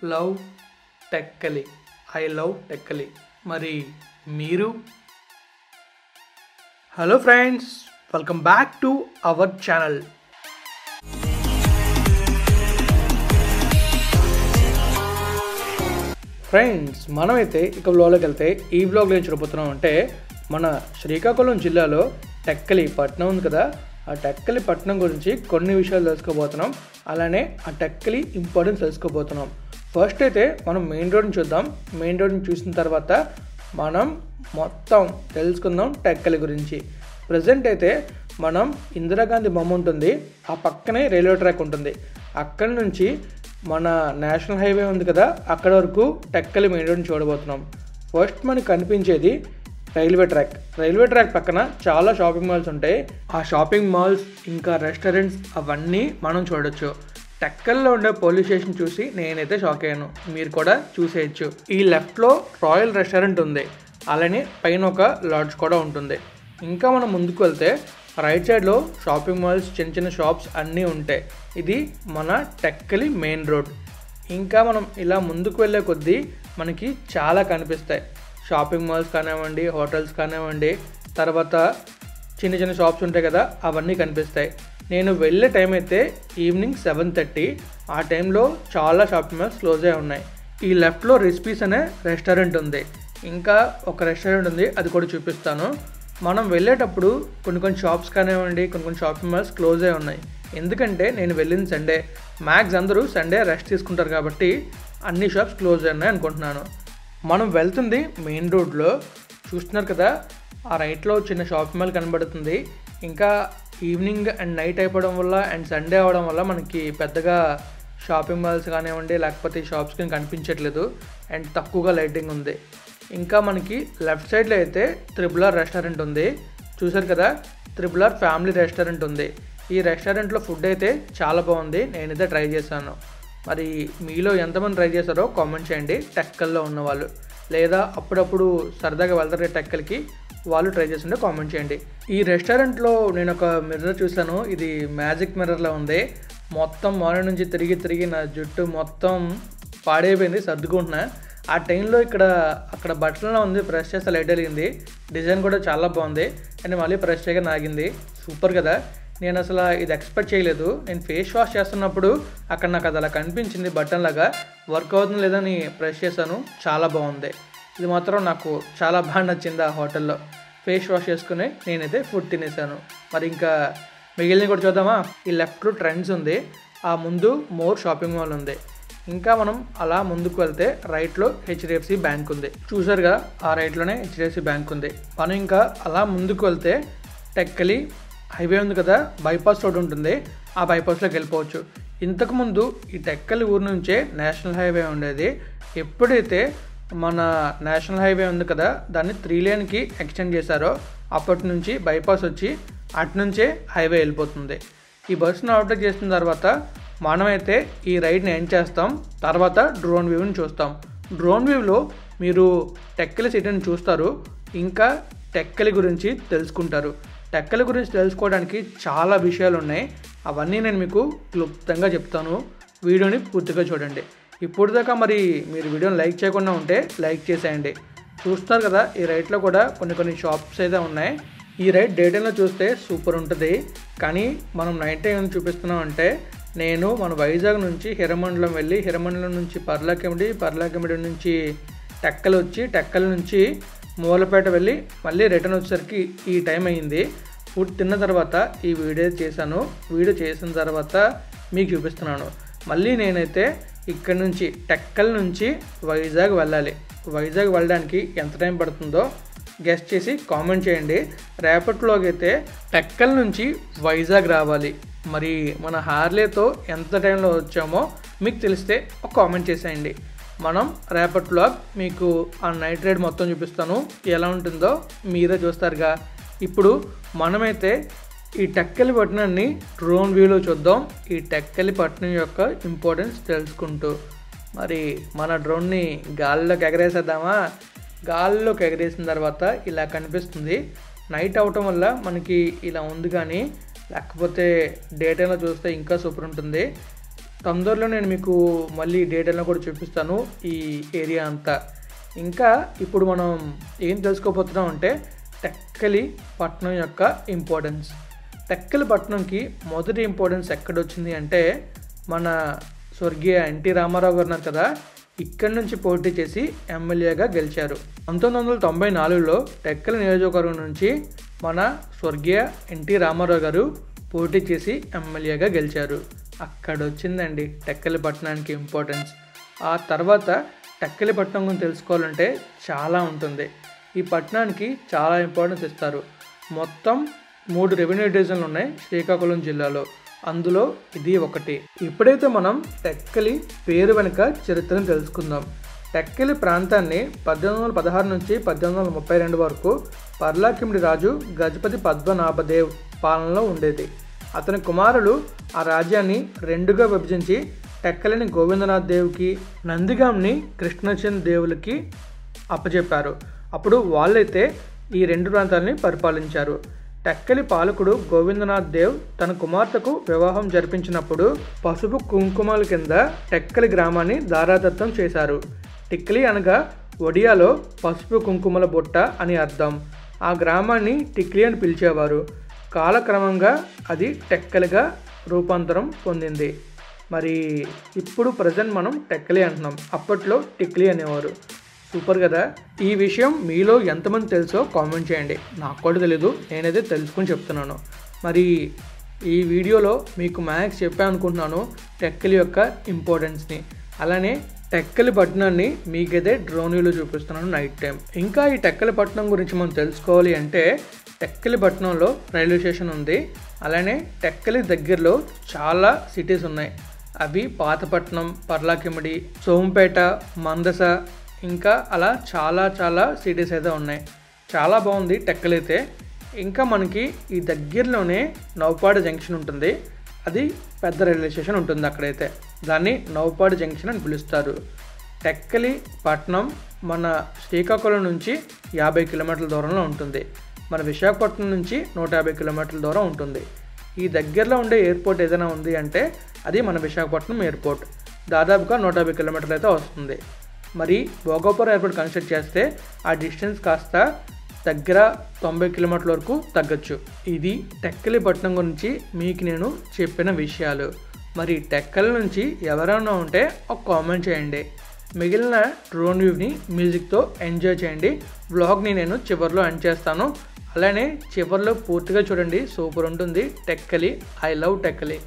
Love Tekkali. I love Tekkali. మరి మీరు? Hello friends, welcome back to our channel. Friends, మనమైతే ఇక వ్లాగ్లోకి వెళ్తే ఈ వ్లాగ్లో ఏం చూడబోతున్నాం అంటే మన శ్రీకాకుళం జిల్లాలో టెక్కలి పట్టణం ఉంది కదా, ఆ టెక్కలి పట్టణం గురించి కొన్ని విషయాలు తెలుసుకోబోతున్నాం. అలానే ఆ టెక్కలి ఇంపార్టెన్స్ తెలుసుకోబోతున్నాం. ఫస్ట్ అయితే మనం మెయిన్ రోడ్ని చూద్దాం. మెయిన్ రోడ్ని చూసిన తర్వాత మనం మొత్తం తెలుసుకుందాం టెక్కలి గురించి. ప్రజెంట్ అయితే మనం ఇందిరాగాంధీ బొమ్మ ఉంటుంది, ఆ పక్కనే రైల్వే ట్రాక్ ఉంటుంది. అక్కడి నుంచి మన నేషనల్ హైవే ఉంది కదా, అక్కడ వరకు టెక్కలి మెయిన్ రోడ్ని చూడబోతున్నాం. ఫస్ట్ మనకు కనిపించేది రైల్వే ట్రాక్. రైల్వే ట్రాక్ పక్కన చాలా షాపింగ్ మాల్స్ ఉంటాయి. ఆ షాపింగ్ మాల్స్ ఇంకా రెస్టారెంట్స్ అవన్నీ మనం చూడొచ్చు. టెక్కల్లో ఉండే పోలీస్ స్టేషన్ చూసి నేనైతే షాక్ అయ్యాను. మీరు కూడా చూసేయచ్చు. ఈ లెఫ్ట్లో రాయల్ రెస్టారెంట్ ఉంది, అలానే పైన ఒక లాడ్జ్ కూడా ఉంటుంది. ఇంకా మనం ముందుకు వెళ్తే రైట్ సైడ్లో షాపింగ్ మాల్స్, చిన్న చిన్న షాప్స్ అన్నీ ఉంటాయి. ఇది మన టెక్కలి మెయిన్ రోడ్. ఇంకా మనం ఇలా ముందుకు వెళ్ళే కొద్దీ మనకి చాలా కనిపిస్తాయి. షాపింగ్ మాల్స్ కానివ్వండి, హోటల్స్ కానివ్వండి, తర్వాత చిన్న చిన్న షాప్స్ ఉంటాయి కదా, అవన్నీ కనిపిస్తాయి. నేను వెళ్ళే టైం అయితే ఈవినింగ్ 7:30. ఆ టైంలో చాలా షాపింగ్ మాల్స్ క్లోజ్ అయి ఉన్నాయి. ఈ లెఫ్ట్లో రెసిపీస్ అనే రెస్టారెంట్ ఉంది. ఇంకా ఒక రెస్టారెంట్ ఉంది, అది కూడా చూపిస్తాను. మనం వెళ్ళేటప్పుడు కొన్ని షాప్స్ కానివ్వండి, కొన్ని షాపింగ్ మాల్స్ క్లోజ్ అయి ఉన్నాయి. ఎందుకంటే నేను వెళ్ళింది సండే. మ్యాక్స్ అందరూ సండే రెస్ట్ తీసుకుంటారు కాబట్టి అన్ని షాప్స్ క్లోజ్ అయి ఉన్నాయి అనుకుంటున్నాను. మనం వెళ్తుంది మెయిన్ రోడ్లో, చూస్తున్నారు కదా. ఆ రైట్లో చిన్న షాపింగ్ మాల్ కనబడుతుంది. ఇంకా ఈవినింగ్ అండ్ నైట్ అయిపోవడం వల్ల అండ్ సండే అవడం వల్ల మనకి పెద్దగా షాపింగ్ మాల్స్ కానివ్వండి లేకపోతే షాప్స్ కానీ కనిపించట్లేదు అండ్ తక్కువగా లైటింగ్ ఉంది. ఇంకా మనకి లెఫ్ట్ సైడ్లో అయితే త్రిబుల్-ఆర్ రెస్టారెంట్ ఉంది. చూసారు కదా, త్రిబుల్-ఆర్ ఫ్యామిలీ రెస్టారెంట్ ఉంది. ఈ రెస్టారెంట్లో ఫుడ్ అయితే చాలా బాగుంది, నేనైతే ట్రై చేశాను. మరి మీలో ఎంతమంది ట్రై చేశారో కామెంట్ చేయండి. టెక్కల్లో ఉన్నవాళ్ళు, లేదా అప్పుడప్పుడు సరదాగా వెళ్తారు టెక్కల్కి, వాళ్ళు ట్రై చేస్తుంటే కామెంట్ చేయండి. ఈ రెస్టారెంట్లో నేను ఒక మిర్రర్ చూసాను. ఇది మ్యాజిక్ మిర్రర్లో ఉంది. మొత్తం మార్నింగ్ నుంచి తిరిగి నా జుట్టు మొత్తం పాడైపోయింది, సర్దుకుంటున్నా. ఆ టైంలో అక్కడ బట్టలలో ఉంది, ప్రెస్ చేస్తే లైట్ వెలిగింది. డిజైన్ కూడా చాలా బాగుంది అండ్ మళ్ళీ ప్రెస్ చేయగా నాగింది. సూపర్ కదా. నేను అసలు ఇది ఎక్స్పెక్ట్ చేయలేదు. నేను ఫేస్ వాష్ చేస్తున్నప్పుడు అక్కడ నాకు అది అలా కనిపించింది, బటన్ లాగా వర్క్ అవుతుంది లేదని ప్రెస్ చేశాను. చాలా బాగుంది. ఇది మాత్రం నాకు చాలా బాగా నచ్చింది. ఆ హోటల్లో ఫేస్ వాష్ చేసుకుని నేనైతే ఫుడ్ తినేసాను. మరి ఇంకా మిగిలిన కూడా చూద్దామా. ఈ లెఫ్ట్లో ట్రెండ్స్ ఉంది, ఆ ముందు మోర్ షాపింగ్ మాల్ ఉంది. ఇంకా మనం అలా ముందుకు వెళ్తే రైట్లో హెచ్డిఎఫ్సి బ్యాంక్ ఉంది. చూసారుగా, ఆ రైట్లోనే హెచ్డిఎఫ్సి బ్యాంక్ ఉంది. మనం ఇంకా అలా ముందుకు వెళ్తే టెక్కలి హైవే ఉంది కదా, బైపాస్ రోడ్ ఉంటుంది. ఆ బైపాస్లోకి వెళ్ళిపోవచ్చు. ఇంతకుముందు ఈ టెక్కలి ఊరు నుంచే నేషనల్ హైవే ఉండేది. ఎప్పుడైతే మన నేషనల్ హైవే ఉంది కదా, దాన్ని 3 లేన్కి ఎక్స్టెండ్ చేశారో అప్పటి నుంచి బైపాస్ వచ్చి అటు నుంచే హైవే వెళ్ళిపోతుంది. ఈ బస్సును ఓవర్టేక్ చేసిన తర్వాత మనమైతే ఈ రైడ్ని ఎండ్ చేస్తాం. తర్వాత డ్రోన్ వ్యూని చూస్తాం. డ్రోన్ వ్యూలో మీరు టెక్కలి సిటీని చూస్తారు, ఇంకా టెక్కలి గురించి తెలుసుకుంటారు. టెక్కలి గురించి తెలుసుకోవడానికి చాలా విషయాలు ఉన్నాయి. అవన్నీ నేను మీకు క్లుప్తంగా చెప్తాను. వీడియోని పూర్తిగా చూడండి. ఇప్పుడు దాకా మరి మీరు వీడియోని లైక్ చేయకుండా ఉంటే లైక్ చేసేయండి. చూస్తారు కదా, ఈ రైట్లో కూడా కొన్ని షాప్స్ అయితే ఉన్నాయి. ఈ రైడ్ డే టైంలో చూస్తే సూపర్ ఉంటుంది. కానీ మనం నైట్ టైం చూపిస్తున్నాం అంటే, నేను మన వైజాగ్ నుంచి హిరమండలం వెళ్ళి, హిరమండలం నుంచి పర్లాకిమిడి నుంచి టెక్కలి వచ్చి, టెక్కలి నుంచి మూలపేట వెళ్ళి మళ్ళీ రిటర్న్ వచ్చేసరికి ఈ టైం అయ్యింది. ఫుడ్ తిన్న తర్వాత ఈ వీడియో చేశాను. వీడియో చేసిన తర్వాత మీకు చూపిస్తున్నాను. మళ్ళీ నేనైతే ఇక్కడ నుంచి టెక్కలి నుంచి వైజాగ్ వెళ్ళాలి. వైజాగ్ వెళ్ళడానికి ఎంత టైం పడుతుందో గెస్ట్ చేసి కామెంట్ చేయండి. రేపటిలోకి అయితే టెక్కలి నుంచి వైజాగ్ రావాలి. మరి మన హార్లేతో ఎంత టైంలో వచ్చామో మీకు తెలిస్తే ఒక కామెంట్ చేసేయండి. మనం రేపటిలో మీకు ఆ నైట్ రైడ్ మొత్తం చూపిస్తాను. ఎలా ఉంటుందో మీరే చూస్తారుగా. ఇప్పుడు మనమైతే ఈ టెక్కలి పట్టణాన్ని డ్రోన్ వ్యూలో చూద్దాం. ఈ టెక్కలి పట్టణం యొక్క ఇంపార్టెన్స్ తెలుసుకుంటూ మరి మన డ్రోన్ని గాల్లోకి ఎగరేసేద్దామా. గాల్లోకి ఎగరేసిన తర్వాత ఇలా కనిపిస్తుంది. నైట్ అవటం వల్ల మనకి ఇలా ఉంది, కానీ లేకపోతే డే టైంలో చూస్తే ఇంకా సూపర్ ఉంటుంది. తొందరలో నేను మీకు మళ్ళీ డీటెయిల్గా కూడా చూపిస్తాను ఈ ఏరియా అంతా. ఇంకా ఇప్పుడు మనం ఏం తెలుసుకోబోతున్నాం అంటే టెక్కలి పట్టణం యొక్క ఇంపార్టెన్స్. టెక్కలి పట్టణంకి మొదటి ఇంపార్టెన్స్ ఎక్కడొచ్చింది అంటే మన స్వర్గీయ ఎన్టీ రామారావు గారు ఉన్నారు కదా, ఇక్కడి నుంచి పోటీ చేసి ఎమ్మెల్యేగా గెలిచారు. 1994లో టెక్కలి నియోజకవర్గం నుంచి మన స్వర్గీయ ఎన్టీ రామారావు గారు పోటీ చేసి ఎమ్మెల్యేగా గెలిచారు. అక్కడ వచ్చిందండి టెక్కలి పట్టణానికి ఇంపార్టెన్స్. ఆ తర్వాత టెక్కలి పట్టణం గురించి తెలుసుకోవాలంటే చాలా ఉంటుంది. ఈ పట్టణానికి చాలా ఇంపార్టెన్స్ ఇస్తారు. మొత్తం 3 రెవెన్యూ డివిజన్లు ఉన్నాయి శ్రీకాకుళం జిల్లాలో, అందులో ఇది ఒకటి. ఇప్పుడైతే మనం టెక్కలి పేరు వెనుక చరిత్రను తెలుసుకుందాం. టెక్కలి ప్రాంతాన్ని 1816 నుంచి 1832 వరకు పర్లాకిమిడి రాజు గజపతి పద్మనాభదేవ్ పాలనలో ఉండేది. అతని కుమారులు ఆ రాజ్యాన్ని 2గా విభజించి టెక్కలిని గోవిందనాథ్ దేవుకి, నందిగాంని కృష్ణచంద్ దేవులకి అప్పచెప్పారు. అప్పుడు వాళ్ళైతే ఈ 2 ప్రాంతాలని పరిపాలించారు. టెక్కలి పాలకుడు గోవిందనాథ్ దేవ్ తన కుమార్తెకు వివాహం జరిపించినప్పుడు పసుపు కుంకుమల కింద టెక్కలి గ్రామాన్ని దారాదత్తం చేశారు. టెక్కలి అనగా ఒడియాలో పసుపు కుంకుమల బుట్ట అని అర్థం. ఆ గ్రామాన్ని టిక్లీ అని పిలిచేవారు. కాలక్రమంగా అది టెక్కలిగా రూపాంతరం పొందింది. మరి ఇప్పుడు ప్రజెంట్ మనం టెక్కలి అంటున్నాం, అప్పట్లో టిక్లీ అనేవారు. సూపర్ కదా. ఈ విషయం మీలో ఎంతమంది తెలుసో కామెంట్ చేయండి. నాకు కూడా తెలీదు, నేనైతే తెలుసుకుని చెప్తున్నాను. మరి ఈ వీడియోలో మీకు మ్యాథ్స్ చెప్పాను అనుకుంటున్నాను టెక్కలి యొక్క ఇంపార్టెన్స్ని. అలానే టెక్కలి పట్టణాన్ని మీకైతే డ్రోన్ వ్యూలో చూపిస్తున్నాను నైట్ టైం. ఇంకా ఈ టెక్కలి పట్టణం గురించి మనం తెలుసుకోవాలి అంటే టెక్కలి పట్టణంలో రైల్వే స్టేషన్ ఉంది. అలానే టెక్కలి దగ్గరలో చాలా సిటీస్ ఉన్నాయి. అవి పాతపట్నం, పర్లాకిమిడి, సోంపేట, మందస, ఇంకా అలా చాలా సిటీస్ అయితే ఉన్నాయి. చాలా బాగుంది టెక్కలి అయితే. ఇంకా మనకి ఈ దగ్గరలోనే నౌపాడు జంక్షన్ ఉంటుంది. అది పెద్ద రైల్వే స్టేషన్ ఉంటుంది అక్కడైతే. దాన్ని నౌపాడు జంక్షన్ అని పిలుస్తారు. టెక్కలి పట్టణం మన శ్రీకాకుళం నుంచి 50 కిలోమీటర్ల దూరంలో ఉంటుంది. మన విశాఖపట్నం నుంచి 150 కిలోమీటర్ల దూరం ఉంటుంది. ఈ దగ్గరలో ఉండే ఎయిర్పోర్ట్ ఏదైనా ఉంది అంటే అది మన విశాఖపట్నం ఎయిర్పోర్ట్. దాదాపుగా 150 కిలోమీటర్లు అయితే వస్తుంది. మరి భోగాపురం ఎయిర్పోర్ట్ కన్స్ట్రక్ట్ చేస్తే ఆ డిస్టెన్స్ కాస్త దగ్గర 90 కిలోమీటర్ల వరకు తగ్గచ్చు. ఇది టెక్కలి పట్టణం గురించి మీకు నేను చెప్పిన విషయాలు. మరి టెక్కలి నుంచి ఎవరైనా ఉంటే ఒక కామెంట్ చేయండి. మిగిలిన డ్రోన్ వ్యూని మ్యూజిక్తో ఎంజాయ్ చేయండి. వ్లాగ్ని నేను చివరిలో ఎండ్ చేస్తాను. అలానే చివరిలో పూర్తిగా చూడండి, సూపర్ ఉంటుంది టెక్కలి. I love Tekkali.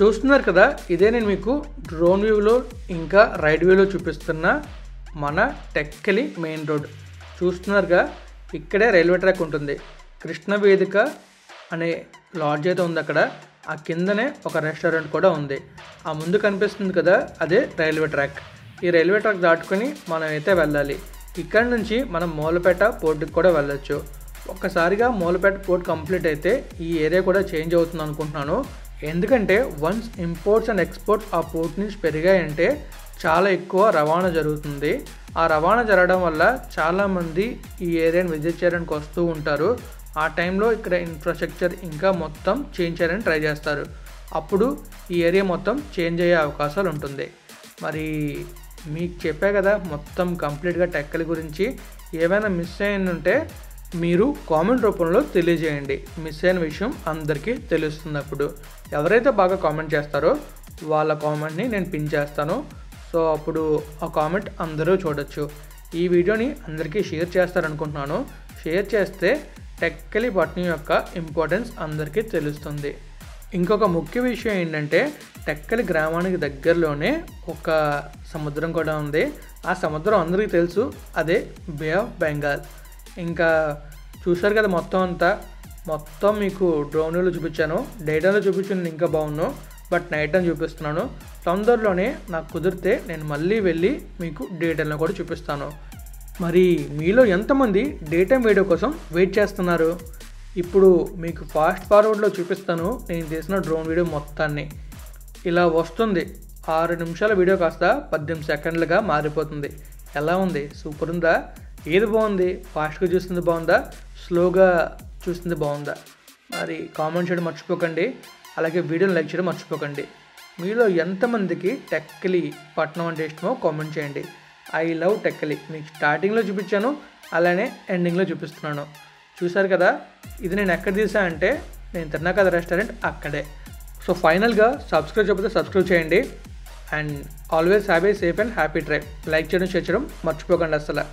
చూస్తున్నారు కదా, ఇదే నేను మీకు డ్రోన్ వ్యూలో ఇంకా రైడ్ వ్యూలో చూపిస్తున్న మన టెక్కలి మెయిన్ రోడ్. చూస్తున్నారుగా, ఇక్కడే రైల్వే ట్రాక్ ఉంటుంది. కృష్ణ వేదిక అనే లాడ్జ్ అయితే ఉంది అక్కడ. ఆ కిందనే ఒక రెస్టారెంట్ కూడా ఉంది. ఆ ముందు కనిపిస్తుంది కదా, అదే రైల్వే ట్రాక్. ఈ రైల్వే ట్రాక్ దాటుకొని మనం అయితే వెళ్ళాలి. ఇక్కడ నుంచి మనం మూలపేట పోర్టుకి కూడా వెళ్ళొచ్చు. ఒక్కసారిగా మూలపేట పోర్ట్ కంప్లీట్ అయితే ఈ ఏరియా కూడా చేంజ్ అవుతుంది అనుకుంటున్నాను. ఎందుకంటే వన్స్ ఇంపోర్ట్స్ అండ్ ఎక్స్పోర్ట్స్ ఆ పోర్ట్ నుంచి పెరిగాయంటే చాలా ఎక్కువ రవాణా జరుగుతుంది. ఆ రవాణా జరగడం వల్ల చాలామంది ఈ ఏరియాని విజిట్ చేయడానికి వస్తూ ఉంటారు. ఆ టైంలో ఇక్కడ ఇన్ఫ్రాస్ట్రక్చర్ ఇంకా మొత్తం చేంజ్ చేయడానికి ట్రై చేస్తారు. అప్పుడు ఈ ఏరియా మొత్తం చేంజ్ అయ్యే అవకాశాలు ఉంటుంది. మరి మీకు చెప్పే కదా మొత్తం కంప్లీట్గా టెక్కలి గురించి. ఏమైనా మిస్ అయ్యి ఉంటే మీరు కామెంట్ రూపంలో తెలియజేయండి. మిస్ అయిన విషయం అందరికీ తెలుస్తున్నప్పుడు ఎవరైతే బాగా కామెంట్ చేస్తారో వాళ్ళ కామెంట్ని నేను పిన్ చేస్తాను. సో అప్పుడు ఆ కామెంట్ అందరూ చూడొచ్చు. ఈ వీడియోని అందరికీ షేర్ చేస్తారనుకుంటున్నాను. షేర్ చేస్తే టెక్కలిపట్నం యొక్క ఇంపార్టెన్స్ అందరికీ తెలుస్తుంది. ఇంకొక ముఖ్య విషయం ఏంటంటే టెక్కలి గ్రామానికి దగ్గరలోనే ఒక సముద్రం కూడా ఉంది. ఆ సముద్రం అందరికీ తెలుసు, అదే బే ఆఫ్ బెంగాల్. ఇంకా చూసారు కదా మొత్తం మీకు డ్రోన్లో చూపించాను. డే టైంలో చూపించాను ఇంకా బాగున్నాను, బట్ నైట్ టైం చూపిస్తున్నాను. తొందరలోనే నాకు కుదిరితే నేను మళ్ళీ వెళ్ళి మీకు డే టైంలో కూడా చూపిస్తాను. మరి మీలో ఎంతమంది డే టైం వీడియో కోసం వెయిట్ చేస్తున్నారు? ఇప్పుడు మీకు ఫాస్ట్ ఫార్వర్డ్లో చూపిస్తాను నేను తీసిన డ్రోన్ వీడియో మొత్తాన్ని. ఇలా వస్తుంది. 6 నిమిషాల వీడియో కాస్త 18 సెకండ్లుగా మారిపోతుంది. ఎలా ఉంది? సూపర్ ఉందా? ఏది బాగుంది? ఫాస్ట్గా చూస్తుంది బాగుందా, స్లోగా చూస్తుంది బాగుందా? మరి కామెంట్ చేయడం మర్చిపోకండి. అలాగే వీడియోని లైక్ చేయడం మర్చిపోకండి. మీలో ఎంతమందికి టెక్కలి పట్నం అంటే ఇష్టమో కామెంట్ చేయండి. I love Tekkali. మీకు స్టార్టింగ్లో చూపించాను, అలానే ఎండింగ్లో చూపిస్తున్నాను. చూసారు కదా, ఇది నేను ఎక్కడ తీసా అంటే నేను తిన్నా కదా రెస్టారెంట్ అక్కడే. సో ఫైనల్గా సబ్స్క్రైబ్ చేయకపోతే సబ్స్క్రైబ్ చేయండి. And always have a safe and happy tribe. Like చేయడం, షేర్ చేయడం మర్చిపోకండి అసలు.